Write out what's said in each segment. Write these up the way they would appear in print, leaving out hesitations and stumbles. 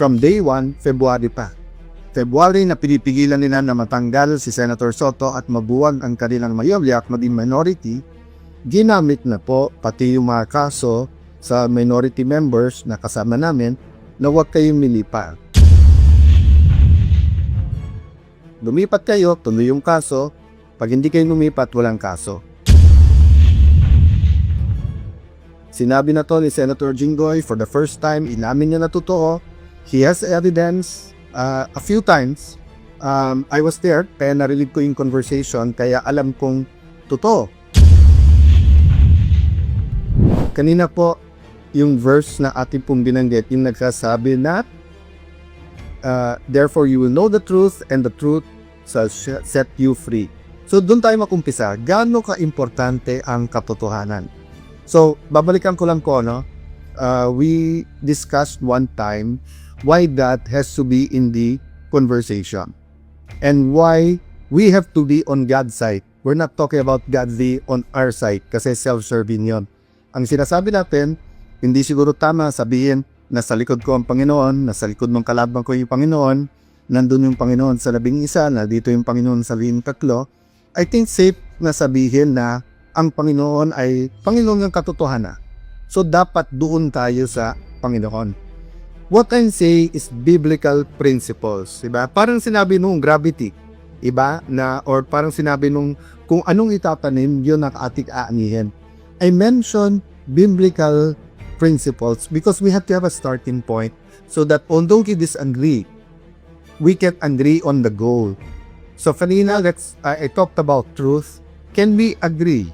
from day 1, February pa. February na pinipigilan nila na matanggal si Senator Soto at mabuwag ang kanilang mayorya at maging minority, ginamit na po pati yung mga kaso sa minority members na kasama namin na huwag kayong milipat. Lumipat kayo, tuloy yung kaso. Pag hindi kayo lumipat, walang kaso. Sinabi na to ni Senator Jinggoy for the first time, inamin niya na totoo. He has evidence. A few times, I was there, kaya narinig ko yung conversation, kaya alam kong totoo. Kanina po, yung verse na ating pong binanggit, yung nagsasabi na, therefore you will know the truth, and the truth shall set you free. So, doon tayo makumpisa. Gaano ka-importante ang katotohanan? So, babalikan ko lang ko, no? We discussed one time why that has to be in the conversation and why we have to be on God's side. We're not talking about God on our side kasi self-serving yon. Ang sinasabi natin, hindi siguro tama sabihin nasa likod ko ang Panginoon, nasa likod ng kalaban ko yung Panginoon, nandun yung Panginoon sa 11, nandito yung Panginoon sa 13. I think safe na sabihin na ang Panginoon ay Panginoon ng katotohanan. So dapat doon tayo sa Panginoon. What I'm saying is biblical principles, diba? Parang sinabi nung gravity, iba na, or parang sinabi nung kung anong itatanim, yun ang ating aanihin. I mentioned biblical principles because we have to have a starting point so that although we disagree, we can agree on the goal. So kanina, I talked about truth. Can we agree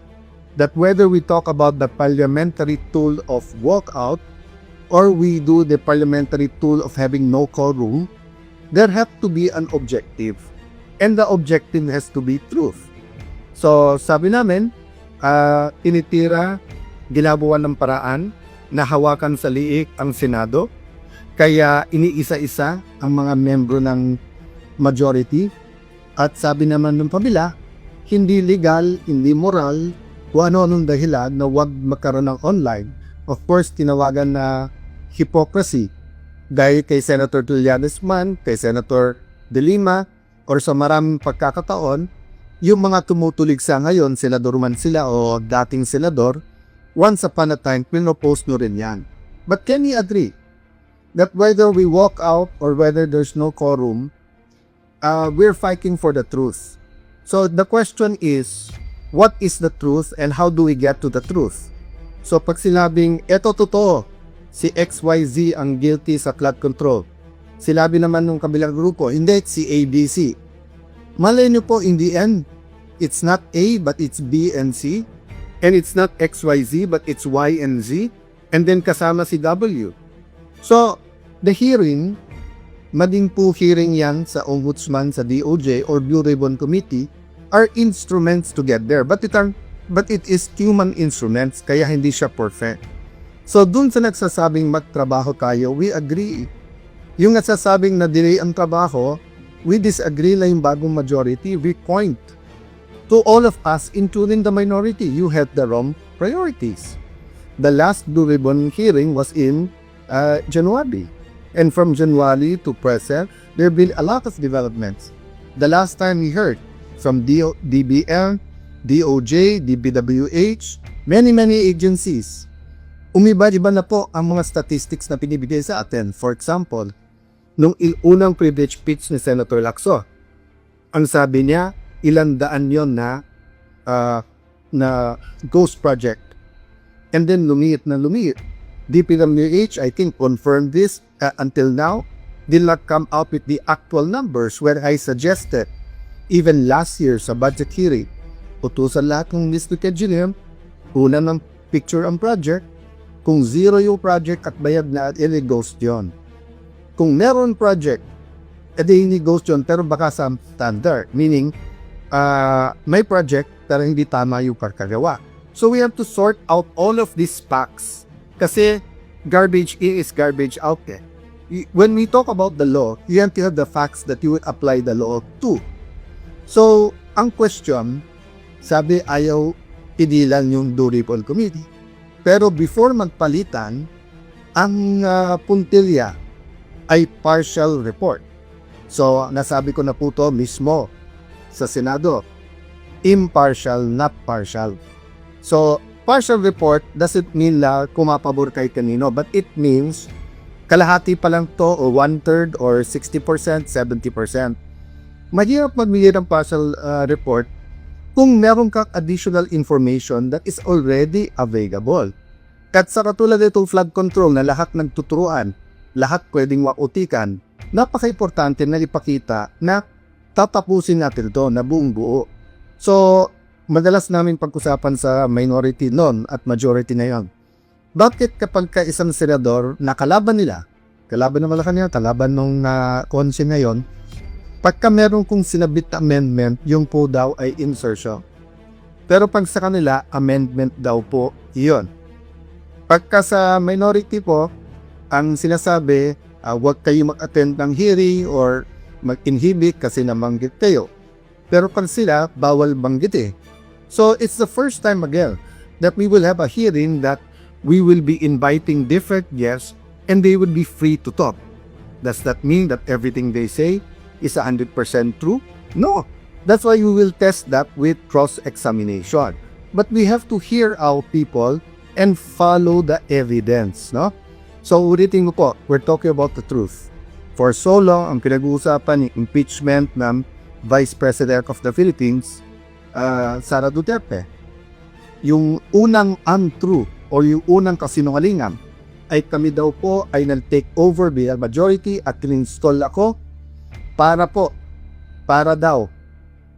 that whether we talk about the parliamentary tool of walkout or we do the parliamentary tool of having no quorum, there have to be an objective. And the objective has to be truth. So, sabi namin, tinitira, ginabuan ng paraan na hawakan sa liig ang Senado. Kaya iniisa-isa ang mga membro ng majority. At sabi naman ng pamila, hindi legal, hindi moral, kung ano-anong dahilan na huwag magkaroon ng online. Of course, tinawagan na hypocrisy dahil kay Senator Trillanes man, kay Senator De Lima, or sa maraming pagkakataon, yung mga tumutulig sa ngayon, senador man sila o dating senador, once upon a time, pinopose nyo rin yan. But can we agree that whether we walk out or whether there's no quorum, we're fighting for the truth. So the question is, what is the truth and how do we get to the truth? So pag sinabing, eto totoo, si XYZ ang guilty sa flood control. Sinabi naman ng kabilang grupo, hindi, si ABC. Malay nyo po, in the end, it's not A, but it's B and C. And it's not XYZ, but it's Y and Z. And then kasama si W. So, the hearing, mading po hearing yan sa Ombudsman, sa DOJ, or Blue Ribbon Committee, are instruments to get there. But it is human instruments, kaya hindi siya perfect. So, dun sa nagsasabing magtrabaho tayo, we agree. Yung nagsasabing na delay ang trabaho, we disagree na yung bagong majority, we point to all of us, including the minority. You had the wrong priorities. The last Blue Ribbon hearing was in January. And from January to present, there have been a lot of developments. The last time we heard from DBM, DOJ, DPWH, many agencies, umiba-iba na po ang mga statistics na pinibigay sa atin. For example, nung unang privilege speech ni Senator Lacson, ang sabi niya, ilang daan yon na ghost project. And then lumiit na lumiit. DPWH, I think, confirmed this until now, did not come out with the actual numbers where I suggested, even last year sa budget hearing, utusan lahat ng District Engineer, una ng picture ang project. Kung zero yung project at bayad na, edi ghost yun. Kung meron project, edi hindi ghost yun, pero baka sa standard. Meaning, may project, pero hindi tama yung pagkagawa. So we have to sort out all of these facts. Kasi garbage in is garbage out eh. When we talk about the law, you have to have the facts that you would apply the law to. So, ang question, sabi ayaw idilan yung Blue Ribbon Committee. Pero before magpalitan, ang puntilya ay partial report. So, nasabi ko na po to mismo sa Senado. Impartial, not partial. So, partial report doesn't mean na kumapabor kay kanino, but it means kalahati pa lang to o 1/3 or 60%, 70%. Mahirap magbigay ng partial report kung meron kang additional information that is already available. At sa katulad itong flood control na lahat nagtuturuan, lahat pwedeng mautikan, napaka-importante na ipakita na tatapusin natin ito na buong buo. So, madalas namin pag-usapan sa minority noon at majority ngayon. Bakit kapag ka isang senador na kalaban nila, kalaban na Malacanang, kalaban nung konse ngayon, pagka meron kong sinabit na amendment, yung po daw ay insertion. Pero pag sa kanila, amendment daw po iyon. Pagka sa minority po, ang sinasabi, huwag kayo mag-attend ng hearing or mag-inhibit kasi namanggit kayo. Pero pag sila, bawal banggit eh. So, it's the first time again that we will have a hearing that we will be inviting different guests and they will be free to talk. Does that mean that everything they say is 100% true? No. That's why we will test that with cross-examination. But we have to hear our people and follow the evidence, no? So, ulitin ko po, we're talking about the truth. For so long, ang pinag-uusapan ni impeachment ng Vice President of the Philippines, Sara Duterte. Yung unang untrue o yung unang kasinungalingan ay kami daw po ay nag-take over bilang majority at in-install ako para daw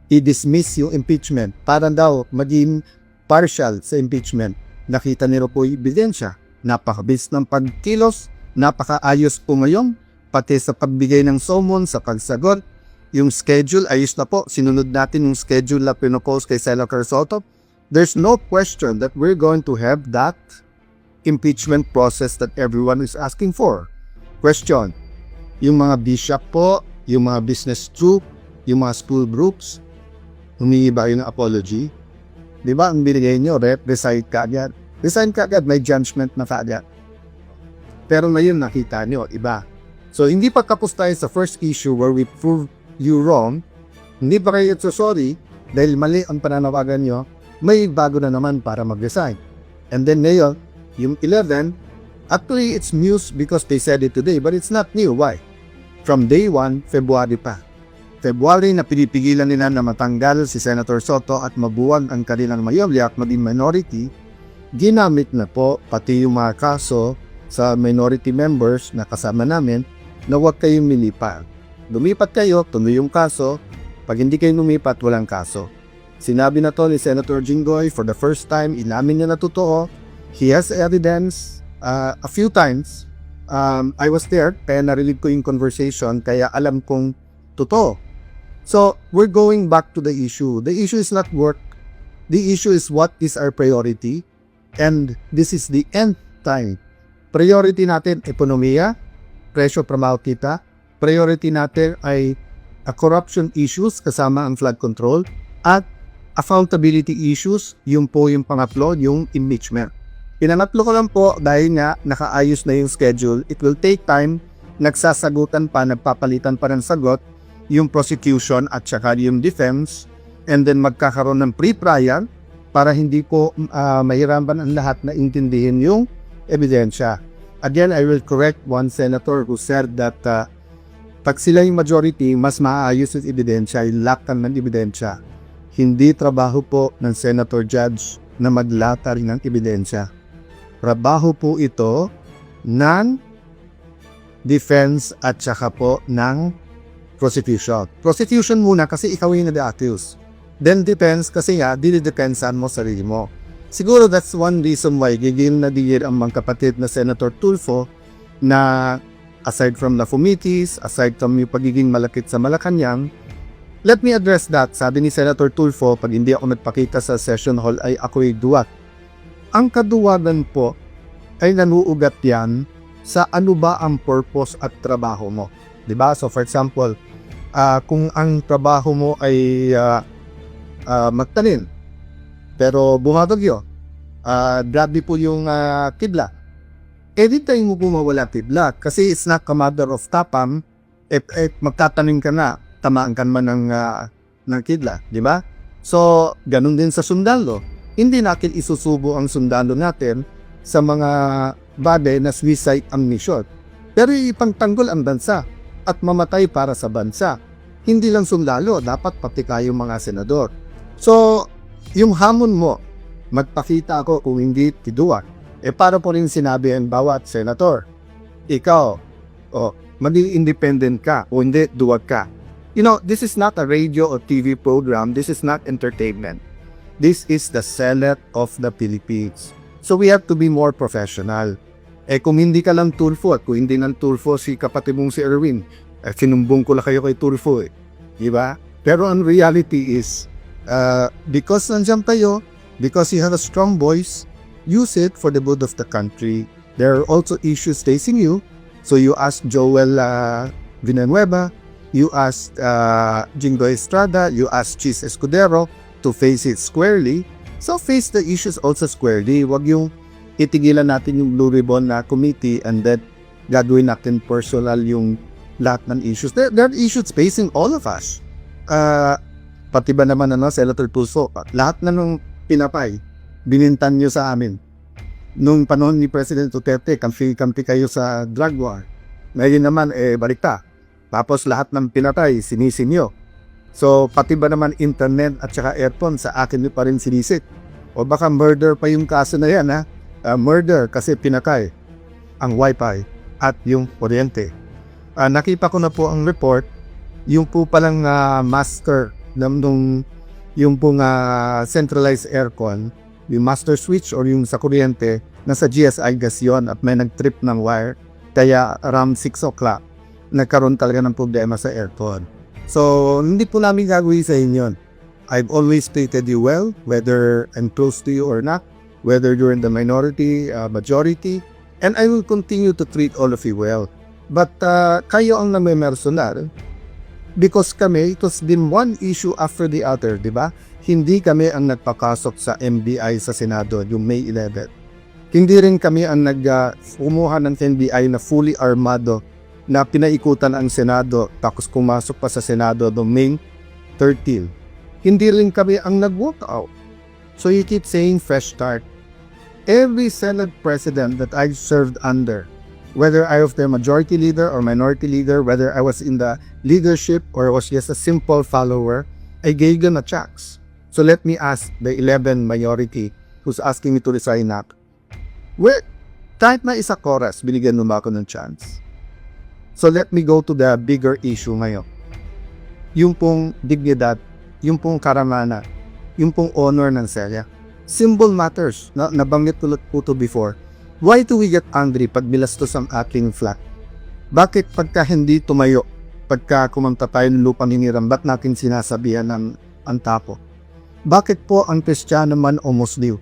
i-dismiss yung impeachment, para daw maging partial sa impeachment. Nakita niyo po yung ebidensya. Napakabilis ng pagkilos, napakaayos po ngayon, pati sa pagbigay ng summon, sa pagsagot. Yung schedule, ayos na po. Sinunod natin yung schedule na pinopose kay Senator Soto. There's no question that we're going to have that impeachment process that everyone is asking for. Question, yung mga bishop po, yung mga business group, yung mga school groups, humingi ba yun ng apology? Di ba, ang binigay nyo, resign ka agad. Resign ka agad, may judgment na kaagad. Pero ngayon nakita nyo, iba. So, hindi pa tapos tayo sa first issue where we prove you wrong. Hindi pa kayo sorry dahil mali ang pananawagan nyo, may bago na naman para mag-resign. And then ngayon, yung 11, actually it's news because they said it today, but it's not new. Why? From day 1, February pa. February na pinipigilan nila na matanggal si Senator Soto at mabuwag ang kanilang mayorya at maging minority, ginamit na po pati yung mga kaso sa minority members na kasama namin na huwag kayong milipat. Lumipat kayo, tuloy yung kaso. Pag hindi kayo lumipat, walang kaso. Sinabi na to ni Senator Jinggoy for the first time, inamin niya na totoo. He has evidence a few times. I was there, kaya narinig ko yung conversation, kaya alam kong totoo. So, we're going back to the issue. The issue is not work. The issue is what is our priority. And this is the end time. Priority natin, ekonomiya, presyo pramaw kita. Priority natin ay corruption issues kasama ang flood control at accountability issues, yung po yung pangatlo, yung impeachment. Pinangatlo ko lang po dahil nga nakaayos na yung schedule. It will take time, nagsasagutan pa, nagpapalitan pa ng sagot, yung prosecution at saka yung defense, and then magkakaroon ng pre-trial para hindi po mahirapan ang lahat na intindihin yung ebidensya. Again, I will correct one senator who said that pag sila yung majority, mas maayos yung ebidensya, ilaktan ng ebidensya. Hindi trabaho po ng senator judge na maglata rin ng ebidensya. Trabaho po ito ng defense at saka po ng prosecution. Prosecution muna kasi ikaw yung na-accuse. Then defense kasi nga, dinidepensan mo sarili mo. Siguro that's one reason why gigil na digil ang mga kapatid na Senator Tulfo na aside from the committees, aside from yung pagiging malakit sa Malacanang, let me address that. Sabi ni Senator Tulfo, pag hindi ako nagpakita sa session hall ay ako'y duwat. Ang kaduwagan po ay nanuugat yan sa ano ba ang purpose at trabaho mo. Diba? So for example, kung ang trabaho mo ay magtanim, pero bumabagyo, grabe po yung kidlat, anytime mo po mawala kidlat, kasi it's not a matter of tapang, magtatanim ka na, tamaan ka man ng kidlat, di ba? So, ganun din sa sundalo. Hindi natin isusubo ang sundalo natin sa mga bagay na suicide ammunition. Pero ipangtanggol ang bansa at mamatay para sa bansa. Hindi lang sundalo, dapat pati kayong mga senador. So, yung hamon mo, magpakita ako kung hindi tiduak. Para po rin sinabi ang bawat senator, ikaw, maging independent ka o hindi, duwag ka. You know, this is not a radio or TV program. This is not entertainment. This is the Senate of the Philippines. So we have to be more professional. Kung hindi ka lang Tulfo at kung hindi lang Tulfo si kapatid mong si Erwin, sinumbong ko lang kayo kay Tulfo Diba? Pero ang reality is, because nandiyan kayo, because you have a strong voice, use it for the good of the country. There are also issues facing you. So you ask Joel Villanueva, you ask Jingo Estrada, you ask Chis Escudero to face it squarely. So face the issues also squarely. Wag yung itigilan natin yung Blue Ribbon na committee and then gagawin natin personal yung lahat ng issues. There are issues facing all of us. Pati ba naman Senator Tulfo, lahat na nung pinapay, binintan nyo sa amin. Nung panahon ni President Duterte, kampi kayo sa drug war. Ngayon naman, balikta. Tapos lahat ng pinatay, sinisin nyo. So, pati ba naman internet at saka airphone, sa akin nyo pa rin sinisit. O baka murder pa yung kaso na yan, murder kasi pinatay ang wifi at yung kuryente. Nakita ko na po ang report, yung po palang master yung pong centralized aircon, yung master switch or yung sa kuryente, nasa GSI gas yun at may nag-trip ng wire. Kaya around 6 o'clock, nagkaroon talaga ng problema sa aircon. So, hindi po namin gagawin sa inyo. I've always treated you well, whether I'm close to you or not, whether you're in the minority, majority, and I will continue to treat all of you well. But kayo ang namimersonal because kami, it has been one issue after the other, di ba? Hindi kami ang nagpakasok sa MBI sa Senado, yung May 11. Hindi rin kami ang kumuha ng NBI na fully armado na pinaikutan ang Senado tapos kumasok pa sa Senado noong May 13. Hindi rin kami ang nag-walk out. So you keep saying fresh start. Every Senate president that I've served under, whether I was the majority leader or minority leader, whether I was in the leadership or was just a simple follower, I gave them a chance. So let me ask the 11 majority who's asking me to resign up. Kahit na isa chorus, binigyan mo ako ng chance. So let me go to the bigger issue ngayon. Yung pong dignidad, yung pong karamana, yung pong honor ng Celia. Simple matters, nabanggit ko to before. Why do we get angry pag bilastos ang ating flag? Bakit pagka hindi tumayo, pagka kumanta tayo ng lupang hiniram, ba't natin sinasabihan ng tapo? Bakit po ang Kristiyano man o Muslim,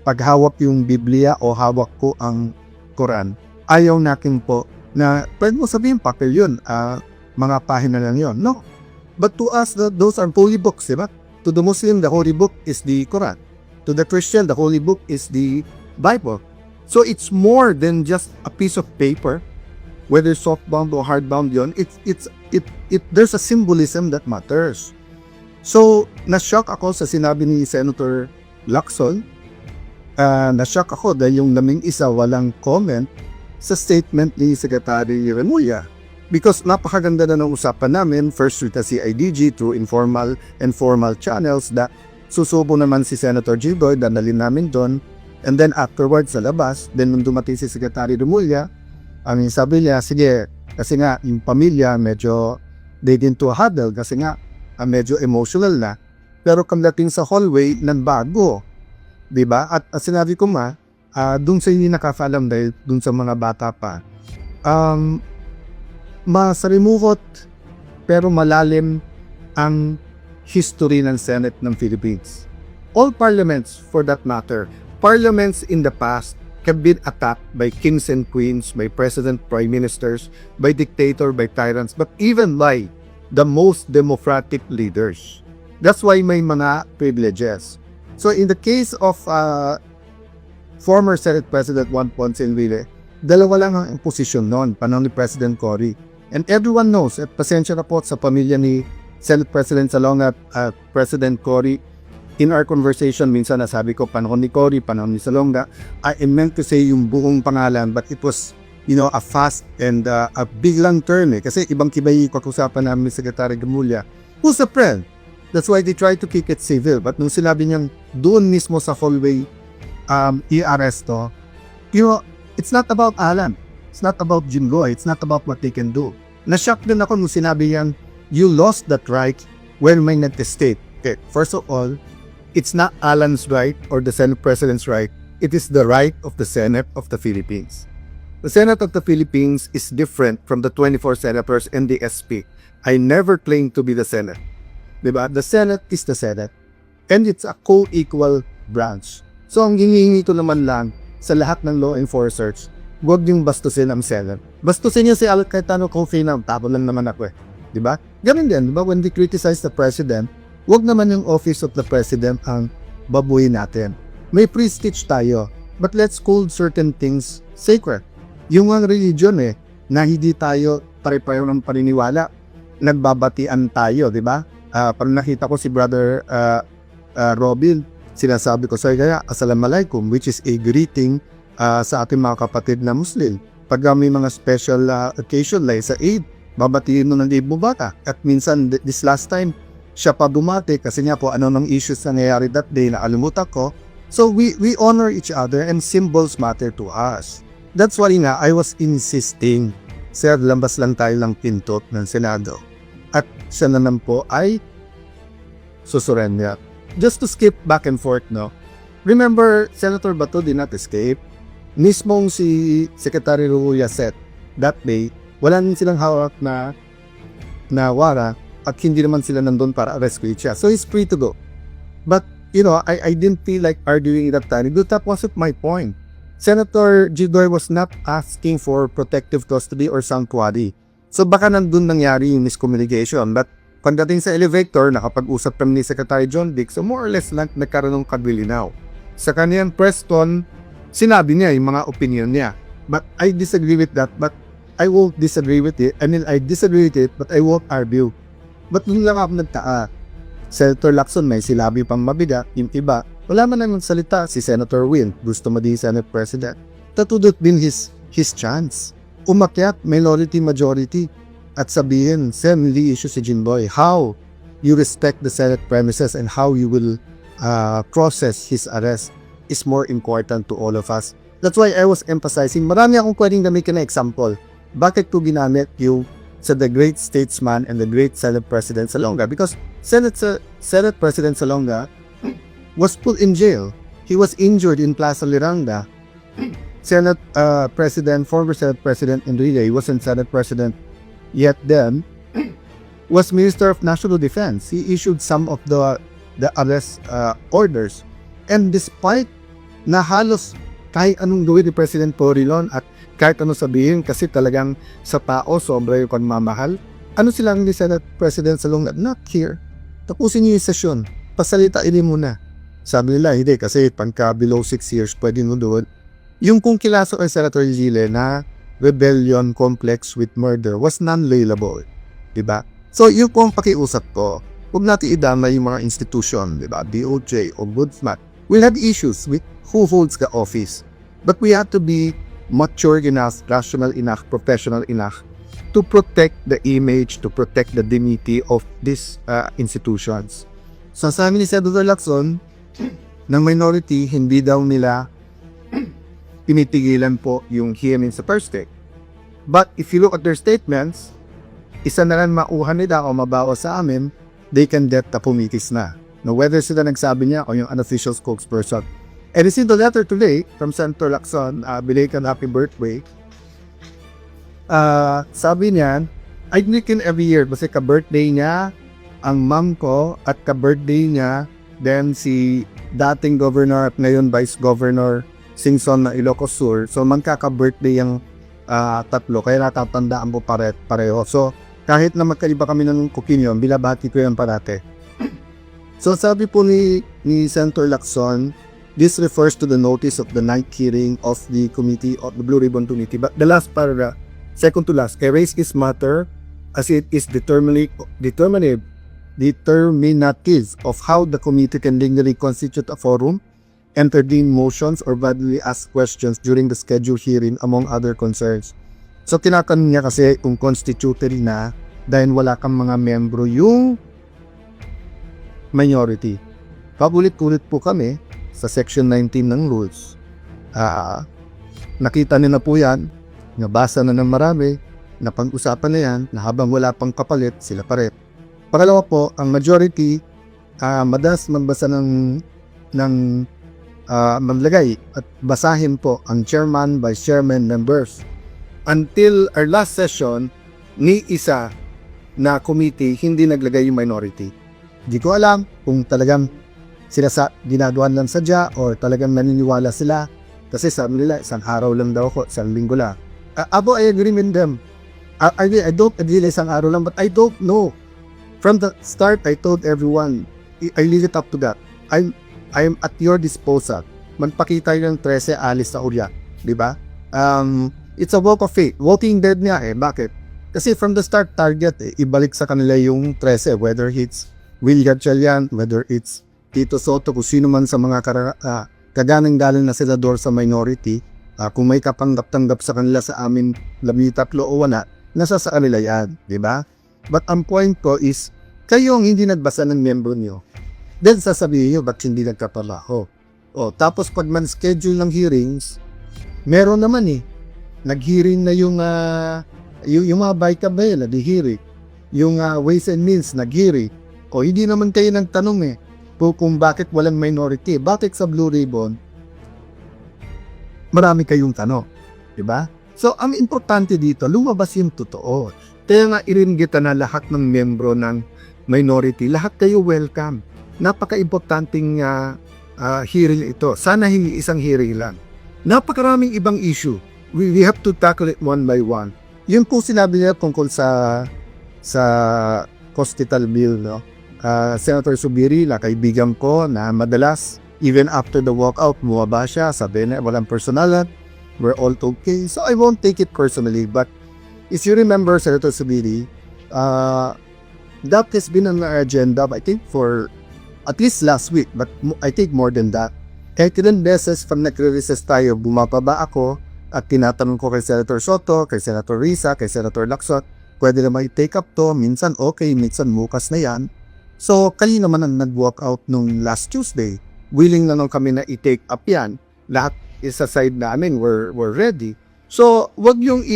pag hawak yung Biblia o hawak ko ang Quran, ayaw natin po na pwede mo sabihin papel yun, mga pahina lang yun. No. But to us, those are holy books, diba? To the Muslim, the holy book is the Quran. To the Christian, the holy book is the Bible. So it's more than just a piece of paper, whether softbound or hardbound yun. There's a symbolism that matters. So, na-shock ako sa sinabi ni Senator Lacson. Na-shock ako dahil yung naming isa walang comment sa statement ni Secretary Remulla. Because napakaganda na ng usapan namin, first through the CIDG, through informal and formal channels, na susubo naman si Senator Jiboy, danalin namin doon. And then afterwards sa labas, then nung dumating si Secretary Remulla, sabi niya, sige, kasi nga yung pamilya medyo they didn't to huddle kasi nga medyo emotional na. Pero kamdating sa hallway, nanbago. Diba? At sinabi ko dun sa hindi nakafaalam dahil dun sa mga bata pa, masalimuot pero malalim ang history ng Senate ng Philippines. All parliaments, for that matter, parliaments in the past have been attacked by kings and queens, by president, prime ministers, by dictator, by tyrants, but even by the most democratic leaders. That's why may mga privileges. So in the case of former Senate President Juan Ponce Enrile, Dalawa lang ang posisyon noon, panahon ni President Cory. And everyone knows, at pasensya na po sa pamilya ni Senate President Salonga at President Cory, in our conversation, minsan nasabi ko, panahon ni Cory, panahon ni Salonga, I meant to say yung buong pangalan, but it was, a fast and a biglang term Kasi ibang-kibay kakusapan namin ni Secretary Gamulya, who's a friend. That's why they try to keep it civil. But nung sinabi niyang doon mismo sa hallway, i-aresto, it's not about Alan. It's not about Jinggoy. It's not about what they can do. Na-shock din ako nung sinabi niyang, you lost that right when may nag-state. Okay, first of all, it's not Alan's right or the Senate President's right. It is the right of the Senate of the Philippines. The Senate of the Philippines is different from the 24 senators and the SP. I never claimed to be the Senate. Diba? The Senate is the Senate. And it's a co-equal branch. So ang hinihingi ko naman lang sa lahat ng law enforcers, huwag niyong bastusin ang Senate. Bastusin niyo si Al Cayetano kung final, tabo lang naman ako Diba? Ganun din, diba? When they criticize the President, huwag naman yung office of the President ang babuhin natin. May prestige tayo, but let's hold certain things sacred. Yung ang religion na hindi tayo pare-pareho ng paniniwala, nagbabatian tayo, di ba? Parang nakita ko si Brother Robin, sinasabi ko sa kaya, Assalamualaikum, which is a greeting sa ating mga kapatid na Muslim. Pag may mga special occasion like sa Eid, babatiin mo ng Eid Mubarak. At minsan, this last time, siya pa bumati kasi nga po ano ng issues na nangyayari that day na alimutan ko. So we honor each other and symbols matter to us. That's why nga I was insisting, sir, lambas lang tayo ng pintot ng Senado. At siya naman po ay susurrender. Just to skip back and forth, no? Remember, Senator Bato did not escape. Mismong si Secretary Ruya said that day, wala din silang hawak na wara at hindi naman sila nandun para rescue siya. So he's free to go. But, I didn't feel like arguing that time. That wasn't my point. Senator Jinggoy was not asking for protective custody or sanctuary. So baka nandun nangyari yung miscommunication. But pagdating sa elevator, nakapag-usap kami ni Secretary John Dick, so more or less nagkaroon ng kabilinaw. Sa kaniyang press con, sinabi niya yung mga opinion niya. But I disagree with that. But I won't disagree with it. I disagree with it, but I won't argue. But nung lang ako nagtaa, Senator Lacson may silabi pang mabigat, yung iba, wala man namang salita. Si Senator Win, gusto maging Senate President. Tatudot din his chance. Umakyat, minority majority. At sabihin, Sen, hindi issue si Jinggoy. How you respect the Senate premises and how you will process his arrest is more important to all of us. That's why I was emphasizing, marami akong pwedeng gamitin na example. Bakit ko ginamit yung sa the great statesman and the great Senate President Salonga? Because Senate President Salonga was put in jail. He was injured in Plaza Liranda. Former Senate President Enrile, he wasn't Senate President yet then, was Minister of National Defense. He issued some of the arrest orders. And despite na halos kahit anong gawin ni President Porilon at kahit ano sabihin kasi talagang sa tao sobra yung pagmamahal, ano silang ni Senate President Salonga? Not here. Tapusin niyo yung sesyon. Pasalitain mo na. Sabi nila, hindi kasi pagka below 6 years pwede mo doon. Yung kung kilaso kay Senator Gile na rebellion complex with murder was non-lailable. Diba? So yung kung pakiusap ko, huwag natin idama yung mga institution, diba? DOJ o Ombudsman. We'll have issues with who holds the office. But we have to be mature enough, rational enough, professional enough to protect the image, to protect the dignity of these institutions. So sabi ni Senator Lacson, ng minority, hindi daw nila tinitigilan po yung hearing sa first take. But if you look at their statements, isa na lang mauhan nila o mabawas sa amin, they can get the pumitis na. Now, whether sila nagsabi niya o yung unofficial spokesperson. And it's in the letter today from Senator Lacson, belated happy birthday. Sabi niya, I drink in every year kasi ka-birthday niya ang mom ko at ka-birthday niya then si dating governor at ngayon vice governor Singson na Ilocos Sur. So magkaka-birthday yung tatlo kaya natatandaan po pareho. So kahit na magkaiba kami ng opinion, binabati ko yan parate. So sabi po ni Senator Lacson, This refers to the notice of the night hearing of the committee of the Blue Ribbon Committee. But the last paragraph, second to last, I raise this matter as it is determinative of how the committee can legally constitute a forum, entertain motions, or validly ask questions during the scheduled hearing, among other concerns. So, tinatanong niya kasi kung constituted na dahil wala kang mga membro yung minority. Paulit-ulit po kami sa Section 19 ng rules. Nakita niyo na po yan, nabasa na ng marami, napag-usapan na yan, na habang wala pang kapalit, sila pa rin. Pangalawa po, ang majority, madalas magbasa ng maglagay at basahin po ang chairman, vice chairman, members. Until our last session, ni isa na committee, hindi naglagay yung minority. Di ko alam kung talagang sila ginagawan lang sadya or talagang naniniwala sila. Kasi sabi nila, isang araw lang daw ako, isang linggo lang. Abo, I agree with them. I don't agree na isang araw lang, but I don't know. From the start, I told everyone, I leave it up to that. I'm at your disposal. Magpakita yung 13, alis sa urya. Diba? It's a walk of faith. Walking dead niya Bakit? Kasi from the start, target ibalik sa kanila yung 13. Whether it's Will Gatchalian, whether it's Tito Soto, kung sino man sa mga kaganang-galang na senador sa minority, kung may kapanggap-tanggap sa kanila sa amin 13 o wala, nasa sa kanila yan, di ba? But ang point ko is, kayo ang hindi nagbasa ng membro niyo, then sasabihin nyo, ba't hindi nagkapalaho? Tapos pag man schedule ng hearings, meron naman nag-hearing na yung mga Baykabela, di-hearing. Yung Ways and Means, nag-hearing. Hindi naman kayo nagtanong kung bakit walang minority. Bakit sa Blue Ribbon, marami kayong tanong. Diba? So, ang importante dito, lumabas yung totoo. Kaya nga iringgita na lahat ng membro ng minority. Lahat kayo welcome. Napaka-importanting hearing ito. Sana hindi isang hearing lang. Napakaraming ibang issue. We have to tackle it one by one. Yun po sinabi niya tungkol sa hospital bill, no? Senator Subiri, kaibigan ko na madalas, even after the walkout, bumaba siya, sabi na walang personalan, we're all okay. So I won't take it personally, but if you remember, Senator Subiri, that has been on our agenda, I think, for at least last week, but I think more than that. Ilang beses from nagre-recess tayo, bumababa ako at tinatanong ko kay Senator Soto, kay Senator Risa, kay Senator Lacson, pwede na may take up to, minsan okay, minsan bukas na yan. So, kanina naman ang nag-walk out nung last Tuesday. Willing na nung kami na i-take up yan. Lahat is sa side namin, we're ready. So, wag yung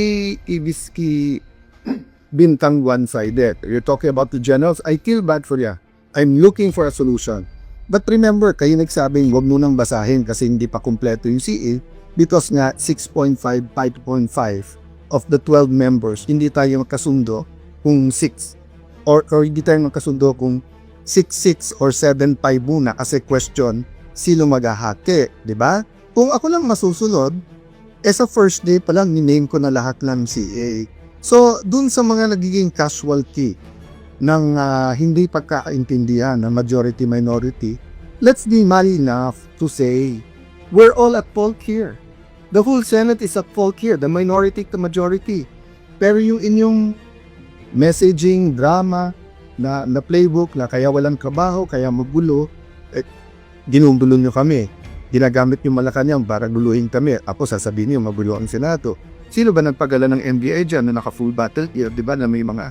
bintang one-sided. You're talking about the generals, I feel bad for you. I'm looking for a solution. But remember, kayo nagsabing wag nung basahin kasi hindi pa kumpleto yung CA because nga 6.5, 5.5 of the 12 members, hindi tayo magkasundo kung 6 or hindi tayo magkasundo kung 6-6 or 7-5 muna kasi question, sino maghahake, di ba? Kung ako lang masusunod, sa first day pa lang, niname ko na lahat ng CA. So, dun sa mga nagiging casualty ng hindi pagkakaintindihan ng majority-minority, let's be man enough to say, we're all at fault here. The whole Senate is at fault here, the minority to majority. Pero yung inyong messaging, drama, na playbook na kaya walang trabaho, kaya magulo, ginugulo nyo kami. Ginagamit yung Malacanang para guluhin kami. Ako sasabihin nyo, magulo ang Senado. Sino ba nagpagala ng NBA dyan na naka-full battle gear, di ba, na may mga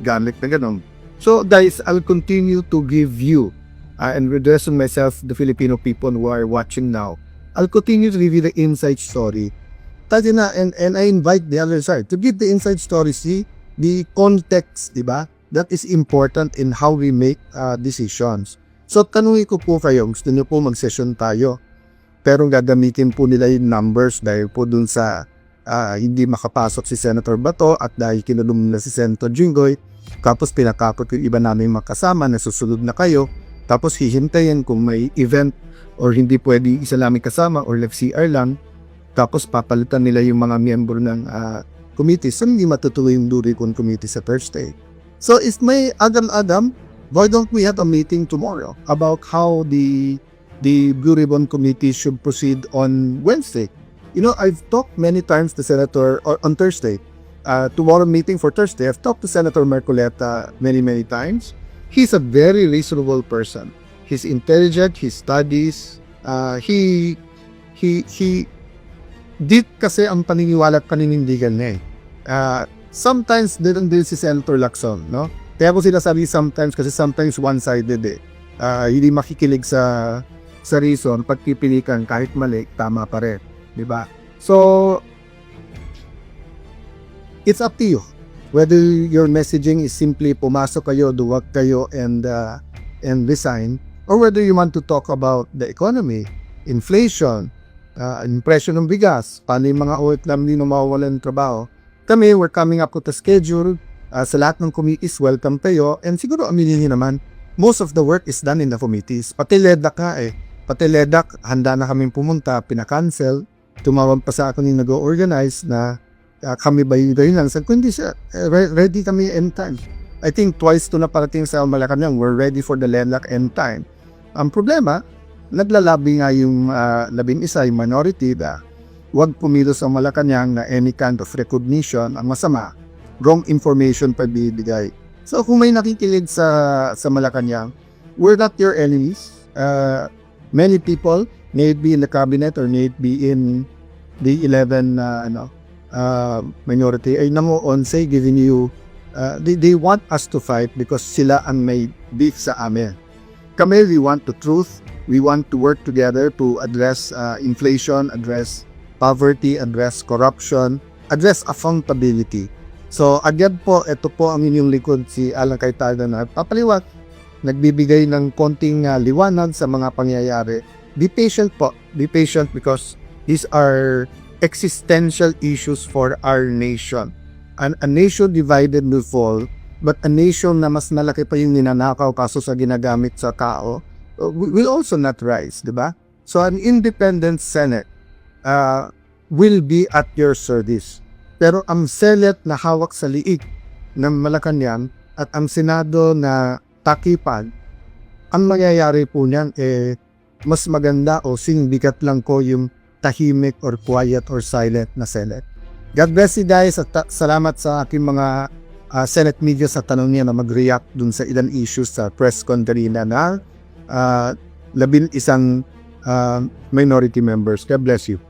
gamit na gano'n? So, guys, I'll continue to give you, and addressing myself, the Filipino people who are watching now, I'll continue to give you the inside story. And I invite the other side to give the inside story, see, the context, di ba? That is important in how we make decisions. So, tanungin ko po kayo, gusto niyo po mag-session tayo, pero gagamitin po nila yung numbers dahil po dun sa hindi makapasok si Senator Bato at dahil kinulong na si Senator Jinggoy, tapos pinakapot yung iba namin makasama na susunod na kayo, tapos hihintayin kung may event or hindi pwede isa namin kasama or left CR lang, tapos papalitan nila yung mga miyembro ng committee, so hindi matutuloy yung Duricon committee sa Thursday. So, is may Adam, why don't we have a meeting tomorrow about how the the Blue Ribbon Committee should proceed on Wednesday. You know, I've talked many times to Senator, or on Thursday, tomorrow meeting for Thursday, I've talked to Senator Marcoleta many times. He's a very reasonable person. He's intelligent, he studies, he deep kasi ang paniniwala at paninindigan niya eh. Sometimes din si Senator Lacson, no? Kaya ko sinasabi sometimes kasi sometimes one-sided eh. Hindi makikilig sa reason, pagpipilikan kahit mali, tama pa rin. Diba? So, it's up to you. Whether your messaging is simply pumasok kayo, duwag kayo, and resign, or whether you want to talk about the economy, inflation, impression ng bigas, paano yung mga OFW na mawawalan ng trabaho. Kami, we're coming up with a schedule. Sa lahat ng committees, welcome kayo. And siguro aminin niyo naman, most of the work is done in the committees. Pati LEDAC nga eh. Pati LEDAC, handa na kaming pumunta, pinakancel. Tumawag pa sa akin yung nag-organize na kami ba yun lang. Sabi ko, hindi siya, ready kami end time. I think twice to na parating sa Malacanang, we're ready for the LEDAC end time. Ang problema, naglalabi nga yung 11, yung minority na huwag pumilos ang Malacanang na any kind of recognition. Ang masama, wrong information pa bibigay. So kung may nakikinig sa Malacanang, we're not your enemies. Many people, may it be in the cabinet or may it be in the 11 minority, ay namo-onse giving you, they want us to fight because sila ang may beef sa amin. Kami, we want the truth. We want to work together to address inflation, address poverty, address corruption, address accountability. So again po, ito po ang inyong likod, si Alan Cayetano na papaliwat, nagbibigay ng konting liwanag sa mga pangyayari. Be patient po, be patient because these are existential issues for our nation. A nation divided will fall, but a nation na mas malaki pa yung ninanakaw kaso sa ginagamit sa tao will also not rise, di ba? So an independent Senate will be at your service. Pero ang Senate na hawak sa liig ng Malacanang at ang Senado na takipan, ang mangyayari po niyan mas maganda o singbigat lang ko yung tahimik or quiet or silent na Senate. God bless you guys at salamat sa aking mga Senate media sa tanong niya na mag-react dun sa ilang issues sa press con kanina na 11 minority members. God bless you.